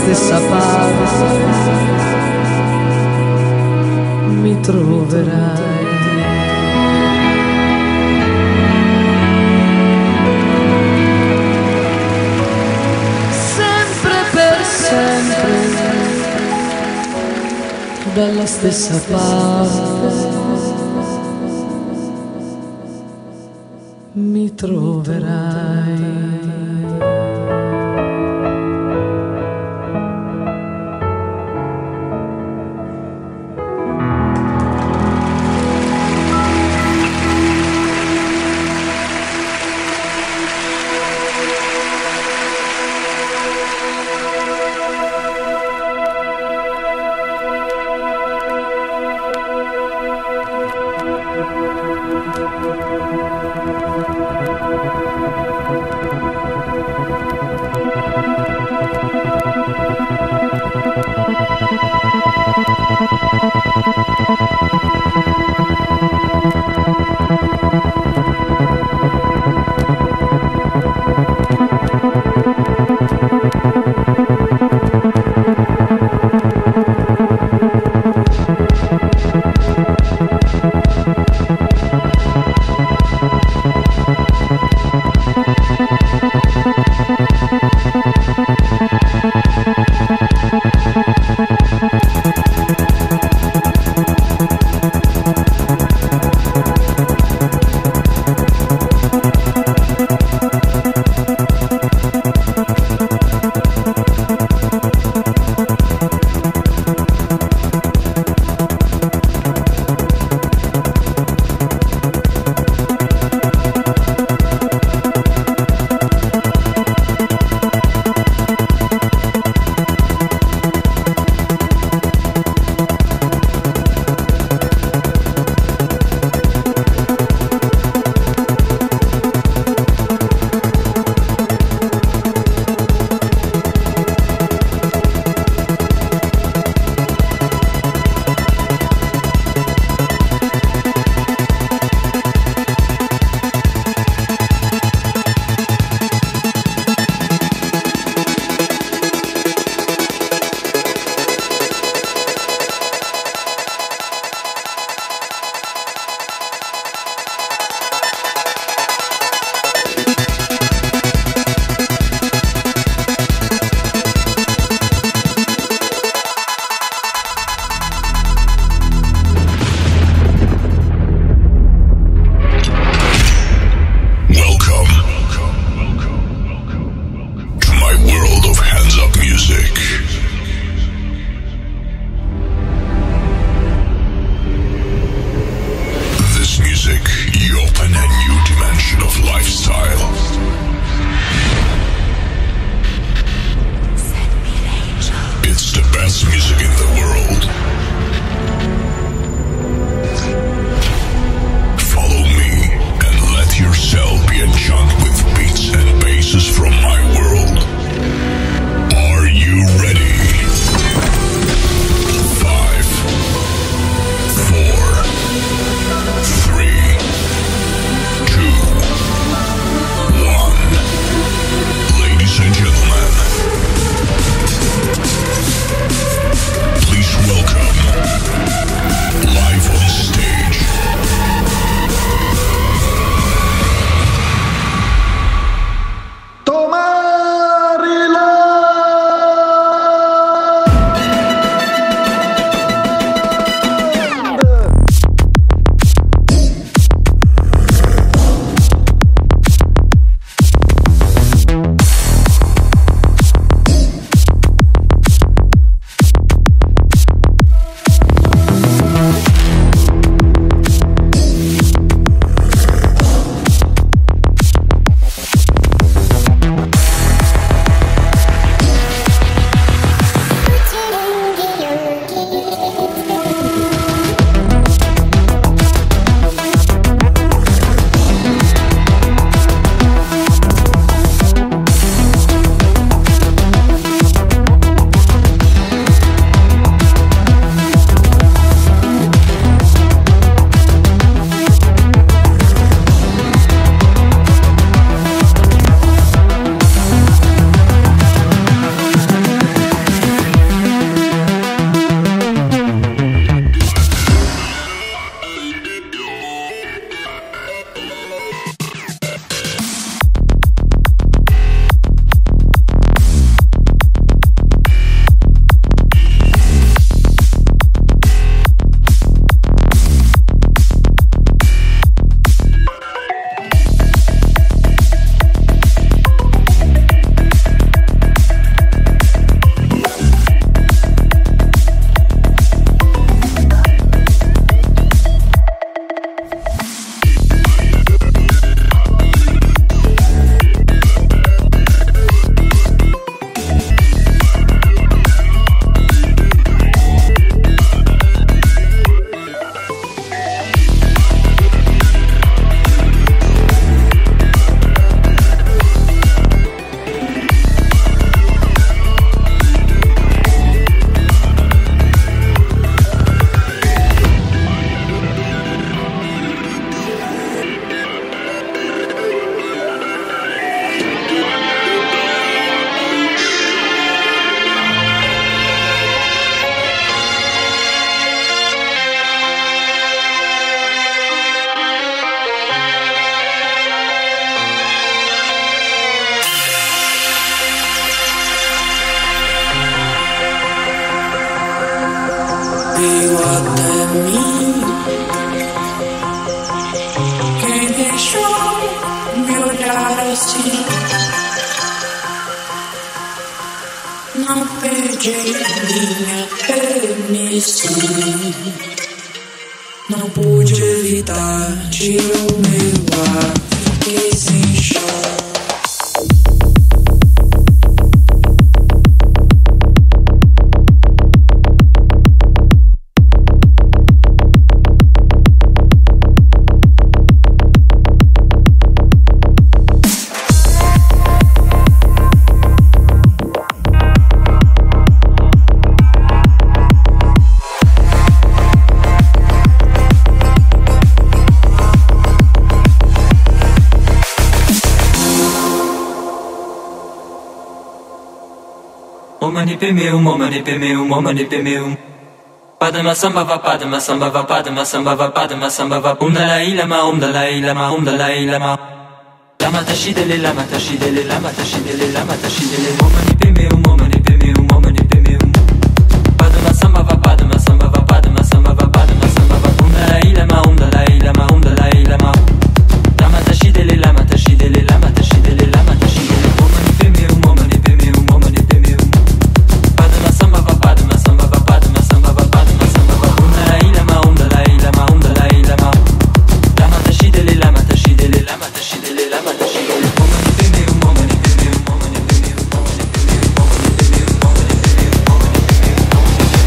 stessa parte mi troverai. Sempre per sempre, dalla stessa parte mi troverai. Não perdi minha permissão. Não pude evitar, tirou meu ar, fiquei sem chão. Mani pe meu, mani pe meu, mani pe meu. Padma samba va, padma samba va, padma samba va, padma samba va. Dalai lama, Dalai lama, Dalai lama. Lama tashidele, lama tashidele, lama tashidele, lama tashidele. Mani pe meu, mani pe meu, mani pe meu. Padma samba va, padma samba va, padma samba va, padma samba va. Dalai lama, Dalai lama, Dalai lama. Lama tashidele, lama tashidele, lama tashidele, lama tashidele. Mani pe meu, mani pe meu, mani pe meu. Padma samba va, padma samba va, padma samba va, padma samba va. Dalai lama, Dalai lama, Dalai lama. Lama tashidele, lama tashidele, lama tashidele, lama tashidele. Mani pe meu, mani pe meu, mani pe meu, mani pe meu, mani pe meu, mani pe meu, mani pe meu.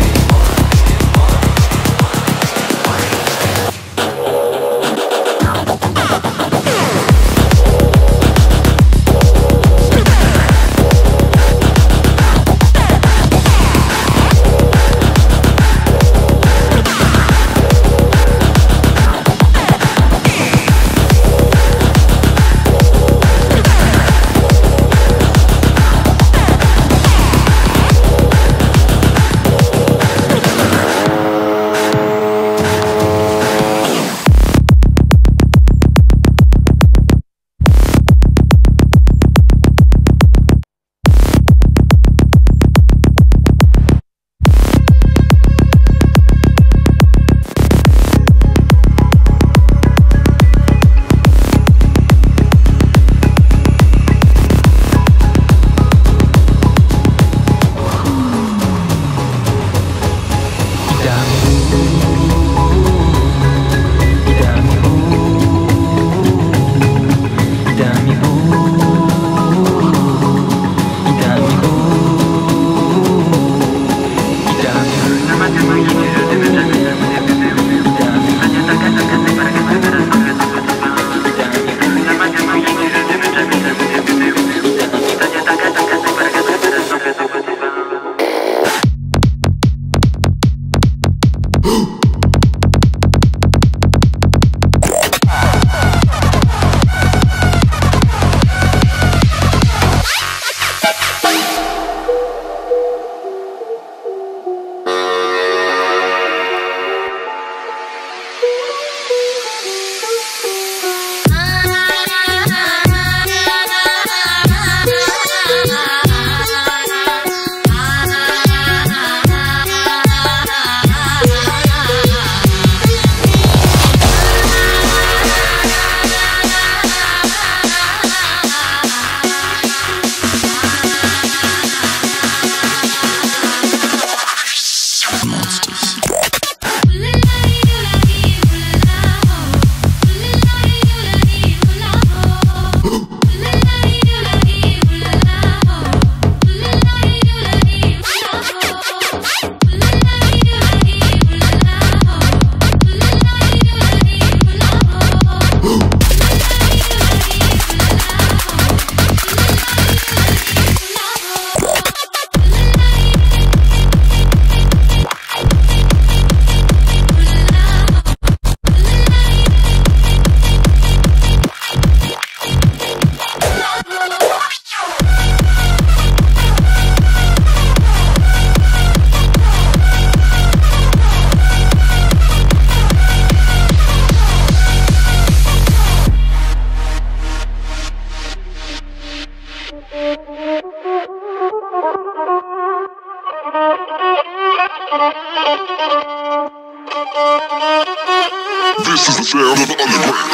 This is the sound of the underground.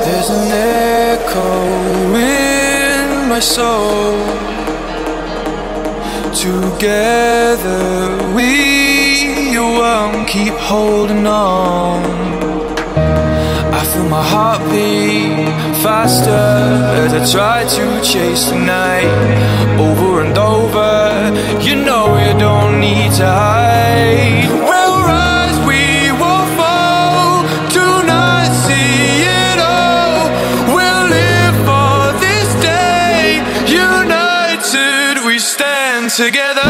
There's an echo in my soul. Together we won't keep holding on. I feel my heart beat faster as I try to chase the night. Over and over, you know you don't need to hide. We'll rise, we will fall, do not see it all. We'll live for this day, united we stand together.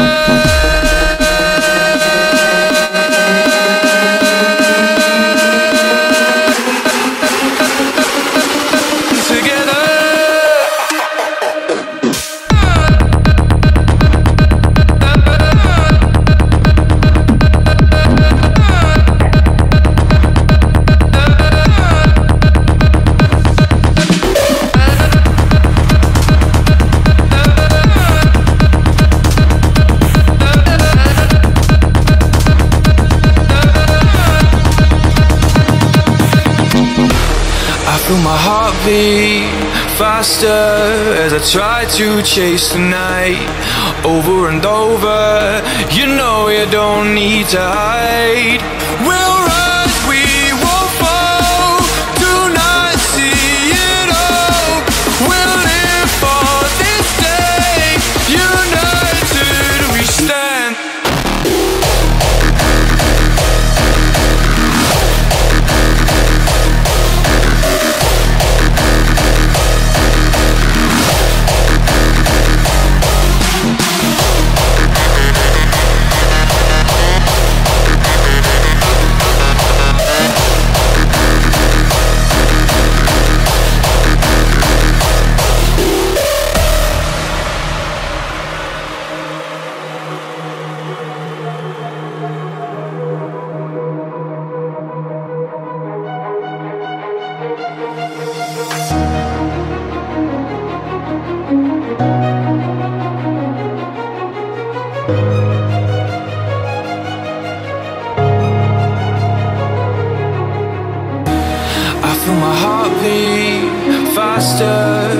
Feel my heart beat faster as I try to chase the night. Over and over, you know you don't need to hide. We'll rise, we will fall, do not see it all. We'll live for this day, united we stand.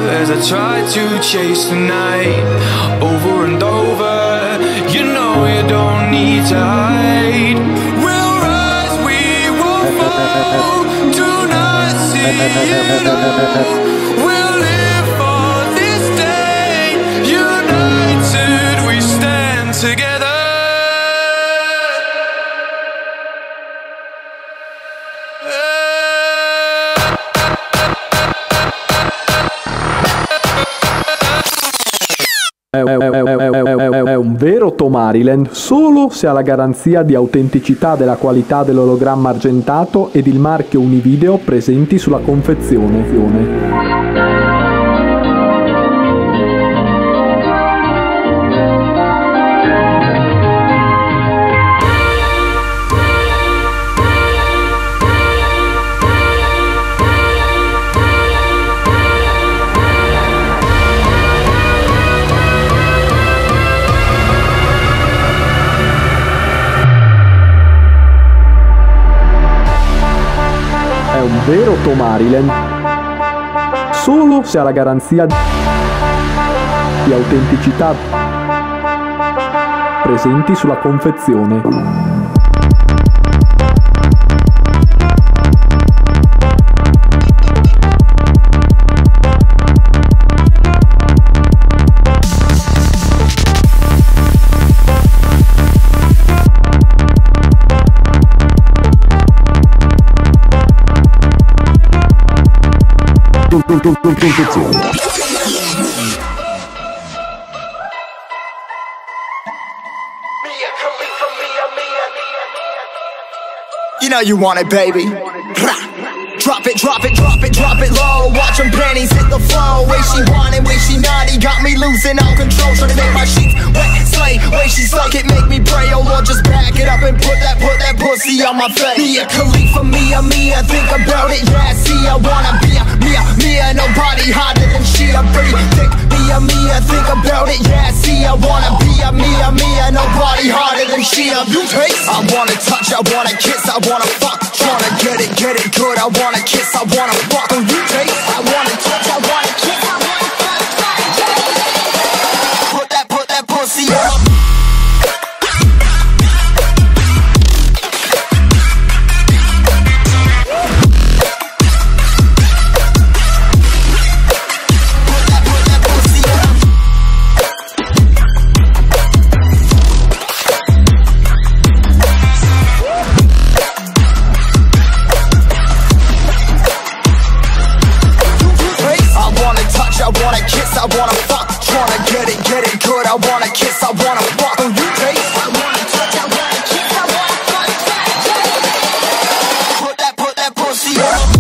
As I try to chase the night. Over and over, you know you don't need to hide. We'll rise, we will fall, do not see it all. We'll live for this day, united we stand together. È un vero Tomariland solo se ha la garanzia di autenticità della qualità dell'ologramma argentato ed il marchio Univideo presenti sulla confezione. Vero Tomariland solo se ha la garanzia di autenticità presenti sulla confezione. You know you want it, baby. Drop it, drop it, drop it, drop it low. Watch them panties hit the flow. Way she want it, way she naughty, got me losing all control. Trying to make my sheets wet, slay. Way she suck it, make me pray. Oh Lord, just back it up and put that pussy on my face. Mia Khalifa, Mia, think about it, yeah. See, I wanna be a free. Think me, think about it, yeah, see, I wanna be a me, nobody harder than she. You taste. I wanna touch, I wanna kiss, I wanna fuck. Tryna get it good, I wanna kiss, I wanna fuck. Oh, you taste. I wanna touch, I wanna kiss, I wanna fuck. Put that pussy on. I wanna kiss, I wanna fuck. Tryna get it good, I wanna kiss, I wanna fuck. Oh, you taste. I wanna touch, I wanna kiss, I wanna fuck. Put that pussy on.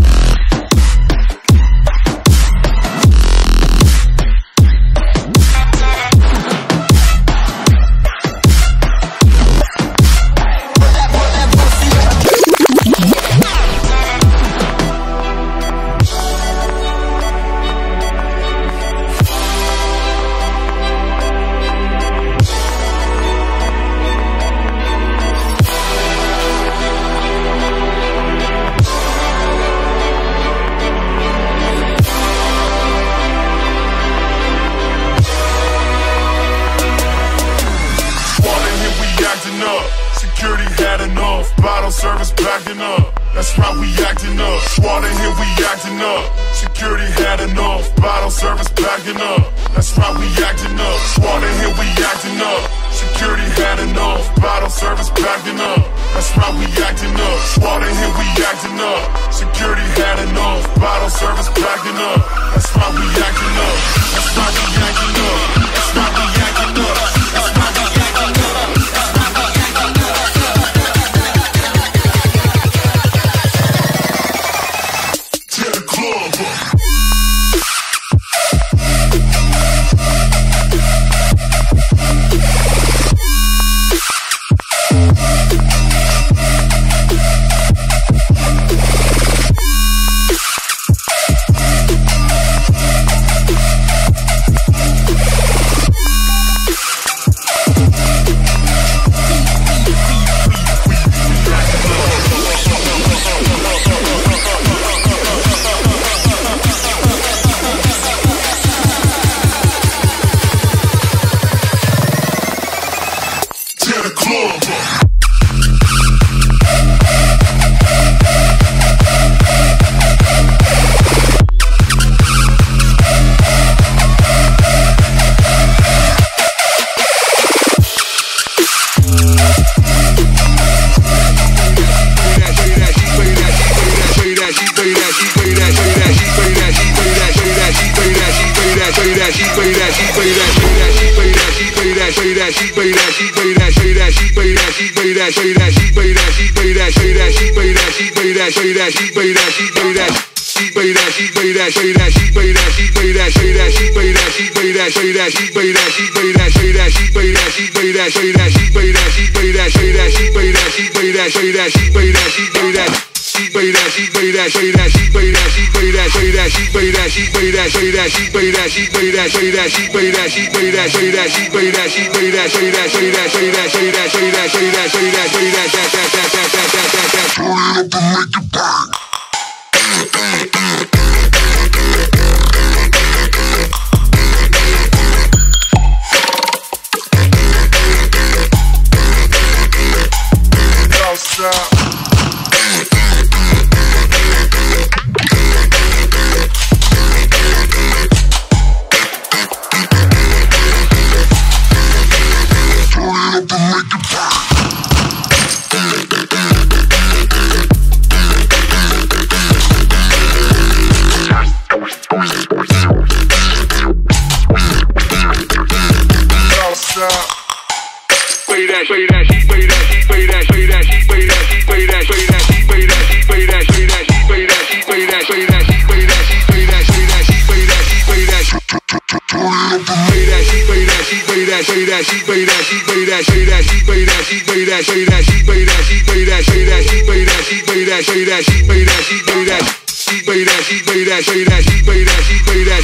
Security had enough, bottle service backing up. That's why we acting up. Squad in here, we acting up. Security had enough, bottle service backing up. That's why we acting up. Squad in here, we acting up. Security had enough, bottle service backing up. That's why we acting up. Squad in here, we acting up. Security had enough, bottle service backing up. That's why we acting up. That's why we acting up. That's why we acting up. That's why we acting up. She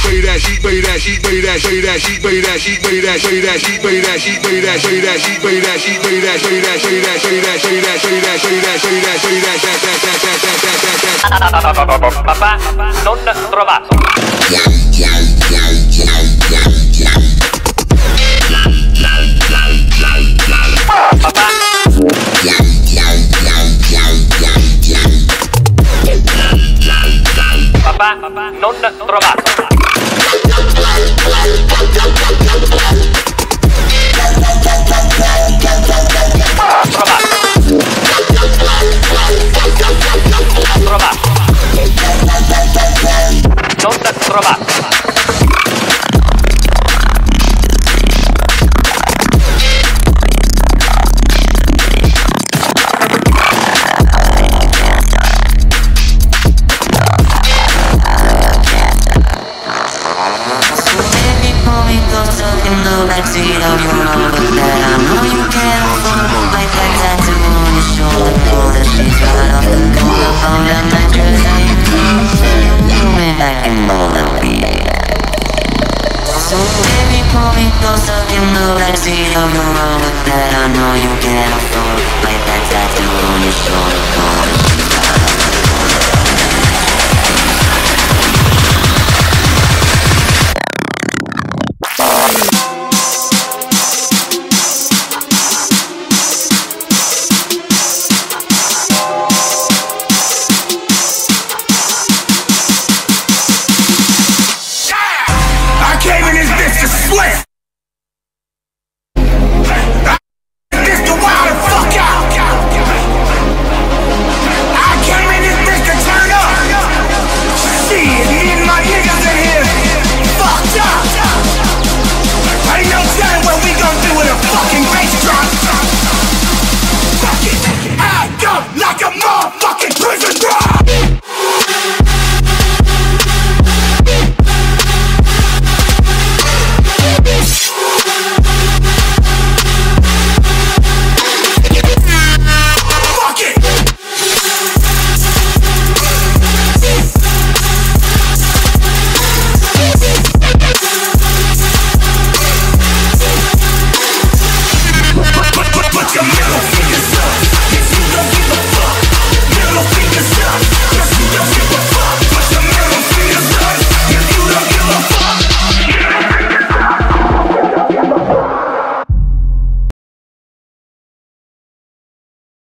Papà non trovato. Papà. Papà non trovato. Trovato. Trovato. Non trovato. Backseat of your Rover that I know you can't afford. Like that tattoo on your shoulder, pull the sheets right off the corner of that mattress. Pull me back and roll the beat. So baby, pull me closer in the backseat of your Rover that I know you can't afford. Like that tattoo on your shoulder, pull the sheets.